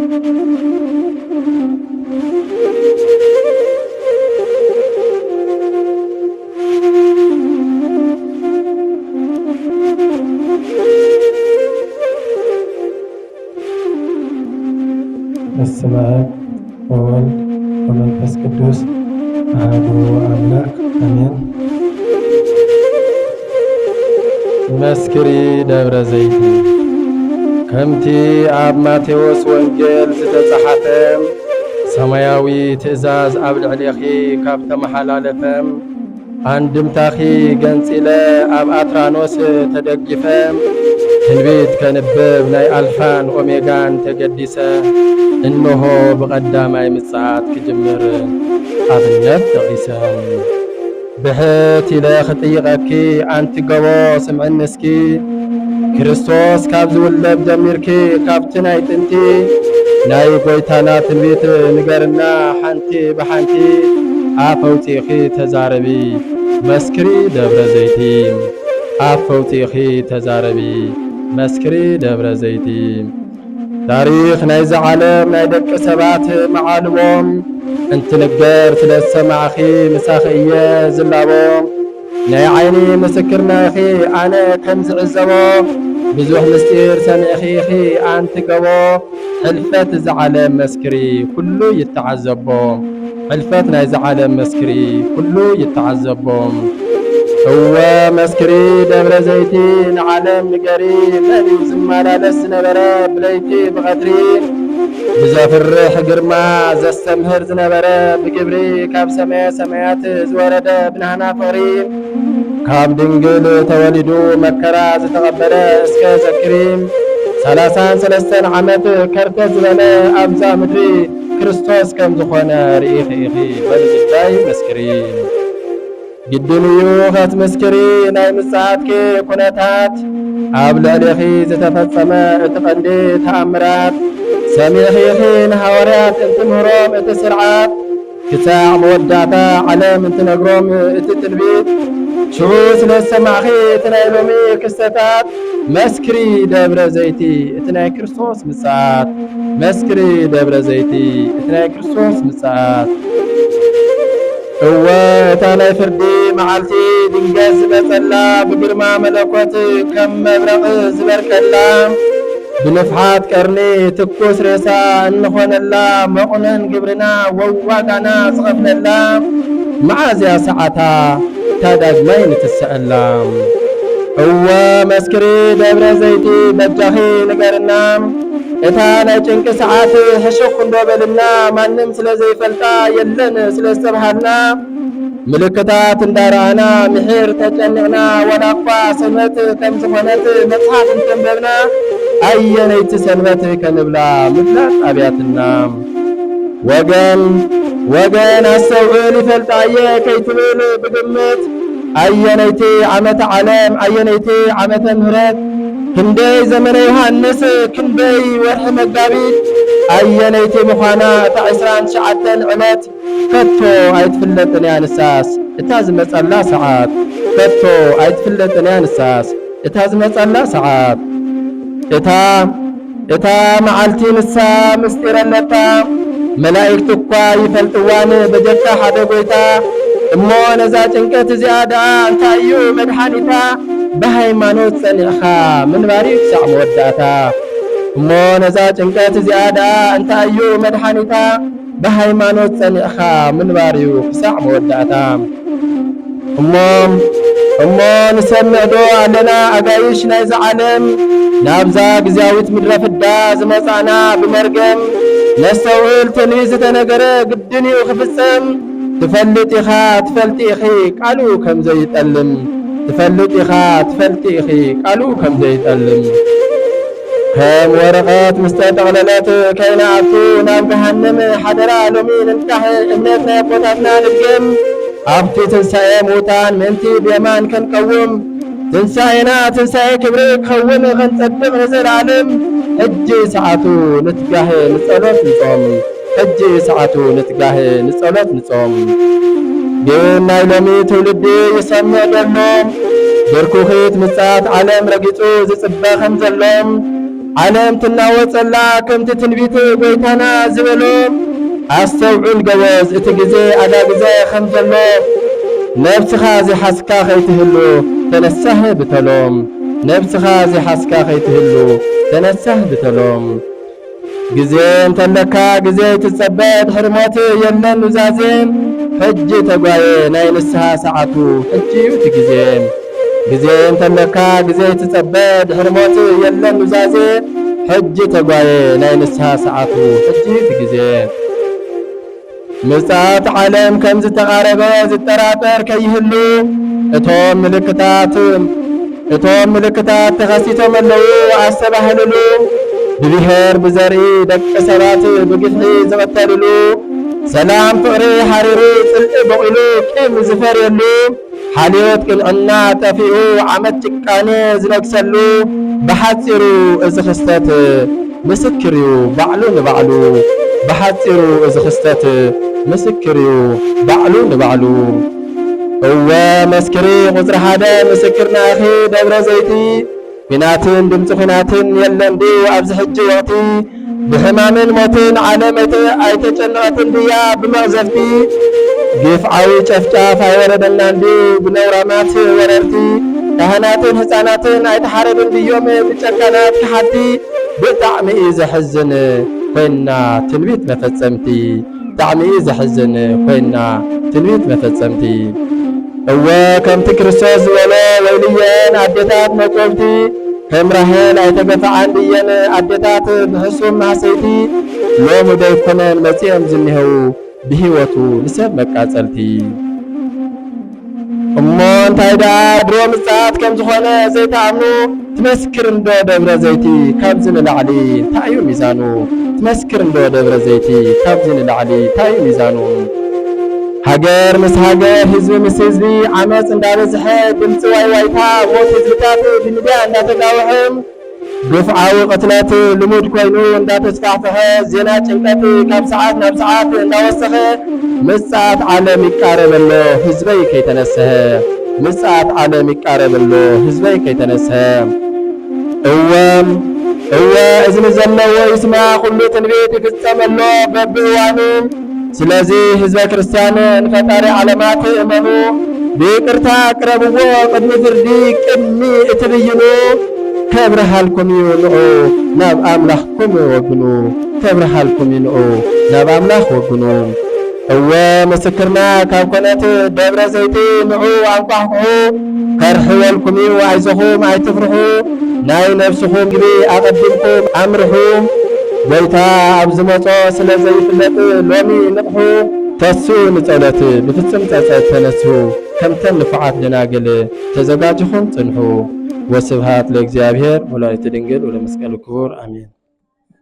በስመ አብ ወወልድ ወመንፈስ ቅዱስ አሐዱ አምላክ አሜን። መስክሪ ደብረ ዘይት ከምቲ ኣብ ማቴዎስ ወንጌል ዝተጻሕፈ ሰማያዊ ትእዛዝ ኣብ ልዕሊኺ ካብ ተመሓላለፈ አንድምታኺ ገንፂለ ኣብ ኣትራኖስ ተደጊፈ ትንቢት ከንብብ ናይ ኣልፋን ኦሜጋን ተገዲሰ እንሆ ብቐዳማይ ምጽአት ክጅምር ኣብነት ተቒሰ ብሕት ኢለ ኽጥይቐኪ ኣንቲ ገቦ ስምዕኒ እስኪ ክርስቶስ ካብ ዝውለድ ጀሚርኪ ካብቲ ናይ ጥንቲ ናይ ጐይታና ትንቢት ንገርና ሓንቲ ብሓንቲ ኣፍ ኣውፂኺ ተዛረቢ መስክሪ ደብረ ዘይቲ ኣፍ ኣውፂኺ ተዛረቢ መስክሪ ደብረ ዘይቲ ታሪኽ ናይዚ ዓለም ናይ ደቂ ሰባት መዓልቦም እንትንገር ስለ ሰማዕኺ ምሳኺ እየ ዝላቦም ናይ ዓይኒ ምስክርናኺ ኣነ ከም ዝዕዘቦ ብዙሕ ምስጢር ሰሚዕኺ ኣንቲ ገቦ ሕልፈት ዝዓለም መስክሪ ኩሉ ይተዓዘቦ ሕልፈት ናይዚ ዓለም መስክሪ ኩሉ ይተዓዘቦም እወ መስክሪ ደብረ ዘይቲ ንዓለም ንገሪ መን ዝመላለስ ዝነበረ ብለይቲ ብቐትሪ ብዘፍርሕ ግርማ ዘስተምህር ዝነበረ ብግብሪ ካብ ሰማየ ሰማያት ዝወረደ ብናህና ፍቕሪ ካብ ድንግል ተወሊዱ መከራ ዝተቐበለ እስከ ዘክሪ 33 ዓመት ከርተት ዝበለ ኣብዛ ምድሪ ክርስቶስ ከም ዝኾነ ርኢኺ ኢኺ በልግዳይ መስክሪ ግድን እዩ ኸትመስክሪ ናይ ምጽአትኪ ኩነታት ኣብ ልዕሊኺ ዝተፈጸመ እቲ ቐንዲ ተኣምራት ሰሚዕኺ ኢኺ ንሃዋርያት እንትምህሮም እቲ ስርዓት ክሳዕ መወዳእታ ዓለም እንትነግሮም እቲ ትንቢት ሽዑ ስለ ሰማዕኺ እቲ ናይ ሎሚ ክስተታት መስክሪ ደብረ ዘይቲ እቲ ናይ ክርስቶስ ምጽአት መስክሪ ደብረ ዘይቲ እቲ ናይ ክርስቶስ ምጽአት እወ እታ ናይ ፍርዲ መዓልቲ ድንገት ዝመጸላ ብግርማ መለኮት ከም መብረቕ ዝበርቀላ ብንፍሓት ቀርኒ ትኩስ ሬሳ እንኾነላ መቑነን ግብርና ወዋጋና ዝኸፍለላ መዓዝያ ሰዓታ ታዳግማይ ንትስአላ እወ መስክሪ ደብረ ዘይቲ በጃኺ ንገርና እታ ናይ ጭንቂ ሰዓት ሕሽኽ እንዶበልና ማንም ስለ ዘይፈልጣ የለን ስለ ዝተብሃልና ምልክታት እንዳረአና ምሕር ተጨኒቕና ወላ እኳ ሰንበት ከም ዝኾነት መጽሓፍ እንተንበብና ኣየነይቲ ሰንበት ከንብላ ምፍላጥ ኣብያትና ወገን ኣሰውዕል ይፈልጣየ ከይትብል ብግምት ኣየነይቲ ዓመተ ዓለም ኣየነይቲ ዓመተ ምህረት ክንደይ ዘመነ ዮሐንስ ክንደይ ወርሒ መጋቢት ኣየነይቲ ምዃና እታ 29 ዕለት ከቶ ኣይትፍለጥን እያ ንሳስ እታ ዝመጸላ ሰዓት ከቶ ኣይትፍለጥን እያ ንሳስ እታ ዝመጸላ ሰዓት እታ መዓልቲ ንሳ ምስጢረለታ መላእክት እኳ ይፈልጥዋን በጀካ ሓደ ጐይታ እሞ ነዛ ጭንቀት እዚኣ ደኣ እንታይ እዩ መድሓኒታ በሃይማኖት ጸኒዕኻ ምንባሪ ክሳዕ መወዳእታ እሞ ነዛ ጭንቀት እዚኣ ደኣ እንታይ እዩ መድሓኒታ በሃይማኖት ጸኒዕኻ ምንባሪ ክሳዕ መወዳእታ እሞ ንሰምዕ ዶ ኣለና ኣጋይሽ ናይዚ ዓለም ናብዛ ግዝያዊት ምድረ ፍዳ ዝመጻእና ብመርገም ነስተውዕል ትንቢት ዝተነገረ ግድን እዩ ክፍጸም ትፈልጥ ኢኻ ትፈልጢ ኢኺ ቃሉ ከም ዘይጠልም ትፈልጥ ኢኻ ትፈልጢ ኢኺ ቃሉ ከም ዘይጠልም ከም ወረቐት ምስ ተጠቕለለት ከይንኣቱ ናብ ገሃነም ሓደራ ሎሚ ንንካሕ እምነት ናይ ኣቦታትና ንድገም ኣብቲ ትንሣኤ ሙታን ምእንቲ ብየማን ከንቀውም ትንሣኤና ትንሣኤ ክብሪ ክኸውን ኸንጸድቕ ንዘለዓለም ሕጂ ሰዓቱ ንትጋህ ንጸሎት ንጾም ሕጂ ሰዓቱ ንትጋህ ንጸሎት ንጾም ግን ናይ ሎሚ ትውልዲ ይሰምዕ ደሎ ብርኩኺት ምጽአት ዓለም ረጊጹ ዝጽበ ከም ዘሎም ዓለም ትናወፀላ ከምቲ ትንቢት ጎይታና ዝበሎ ኣስተውዑል ገበዝ እቲ ግዜ ኣዳ ግዜ ከም ዘሎ ነብስኻ ዘይሓስካ ከይትህሉ ተነሳህ ብተሎም ነብስኻ ዘይሓስካ ከይትህሉ ተነሳህ ብተሎም ግዜ እንተለካ ግዜ ትጸበድ ሕርሞት የለን ኑዛዜ ሕጂ ተጓየ ናይ ንስሓ ሰዓቱ ሕጂ እቲ ግዜ ግዜ እንተለካ ግዜ ትጸበድ ሕርሞት የለን ኑዛዜ ሕጂ ተጓየ ናይ ንስሓ ሰዓቱ ሕጂ እቲ ግዜ ምጽአት ዓለም ከም ዝተቓረበ ዝጠራጠር ከይህሉ እቶም ምልክታት ተኸሲቶም ኣለዉ ኣስተባህልሉ ብብሔር ብዘርኢ ደቂ ሰባት ብግፍዒ ዝቐተልሉ ሰላም ፍቕሪ ሓሪሩ ጽልኢ በቒሉ ቂም ዝፈርየሉ ሓልዮት ቅንዕና ጠፊኡ ዓመት ጭቃኔ ዝነግሰሉ ብሓፂሩ እዚ ክስተት ምስክር እዩ ባዕሉ ንባዕሉ ብሓፂሩ እዚ ክስተት ምስክር እዩ ባዕሉ ንባዕሉ እወ መስክሪ ቁፅሪ ሓደ ምስክርና ኣኺ ደብረ ዘይቲ ኩናትን ድምፂ ኩናትን የለን ድ ኣብዚ ሕጂ ወቕቲ ብሕማምን ሞትን ዓለም ኣይተጨነቐትን ድያ ብመቕዘፍቲ ግፍዓዊ ጨፍጫፍ ኣይወረደናን ድ ብነውራማት ወረርቲ ካህናትን ህፃናትን ኣይተሓረድን ድዮም ብጨካናት ክሓቲ ብጣዕሚ እዩ ዘሕዝን ኮይና ትንቢት መፈጸምቲ ብጣዕሚ እዩ ዘሕዝን ኮይና ትንቢት መፈጸምቲ እወ ከምቲ ክርስቶስ ዝበሎ ወይልየን ኣዴታት መቆብቲ ከም ራሄል ኣይተገፍዓን ድየን ኣዴታት ብሕሱም ማሕሰይቲ ሎሚ ዶ ይኮነን መጺኦም ዝኒሄው ብሂወቱ ንሰብ መቃጸልቲ እሞ እንታይ ደኣ ድሮ ምጽኣት ከም ዝኾነ ዘይተኣምኑ ትመስክር እንዶ ደብረ ዘይቲ ካብዚ ንላዕሊ እንታይ እዩ ሚዛኑ ትመስክር እንዶ ደብረ ዘይቲ ካብዚ ንላዕሊ እንታይ እዩ ሚዛኑ ሃገር ምስ ሃገር ህዝቢ ምስ ህዝቢ ዓመፅ እንዳበዝሐ ድምፂ ዋይዋይታ ሞት ህዝብታት ብሚድያ እንዳተጋውሐ ግፍዓዊ ቅትለት ልሙድ ኮይኑ እንዳተስፋሕፈሐ ዜና ጭንቀት ካብ ሰዓት ናብ ሰዓት እንዳወሰኸ ምጽአት ዓለም ይቃረበሎ ህዝበይ ከይተነስሐ ምጽአት ዓለም ይቃረበሎ ህዝበይ ከይተነስሐ እወ እዝኒ ዘለዎ ይስማ ኩሉ ትንቢት ይፍጸመሎ በብእዋኑ ስለዚ ህዝበ ክርስቲያን ንፈጣሪ ዓለማት እመኑ ብይቅርታ ቅረብዎ ቅድሚ ፍርዲ ቅድሚ እትብይኑ ከብረሃልኩም እዩ ንዑ ናብ ኣምላኽኩም ወግኑ ከብረሃልኩም እዩ ንዑ ናብ ኣምላኽ ወግኑ እወ ምስክርና ካብ ኮነት ደብረ ዘይቲ ንዑ ኣንቋሕኩሑ ከርሕወልኩም እዩ ኣይዞኹም ኣይትፍርሑ ናይ ነብስኹም ግቢ ኣቐዲምኩም ኣምርሑ ጎይታ ኣብ ዝመጾ ስለ ዘይፍለጥ ሎሚ ንቕሑ ተስኡ ንጸሎት ብፍጹም ጸጸት ተነስሑ ከምተን ንፉዓት ደናግል ተዘጋጅኹም ጽንሑ ወስብሃት ለእግዚአብሔር ወላዲቱ ድንግል ወለመስቀሉ ክቡር አሜን።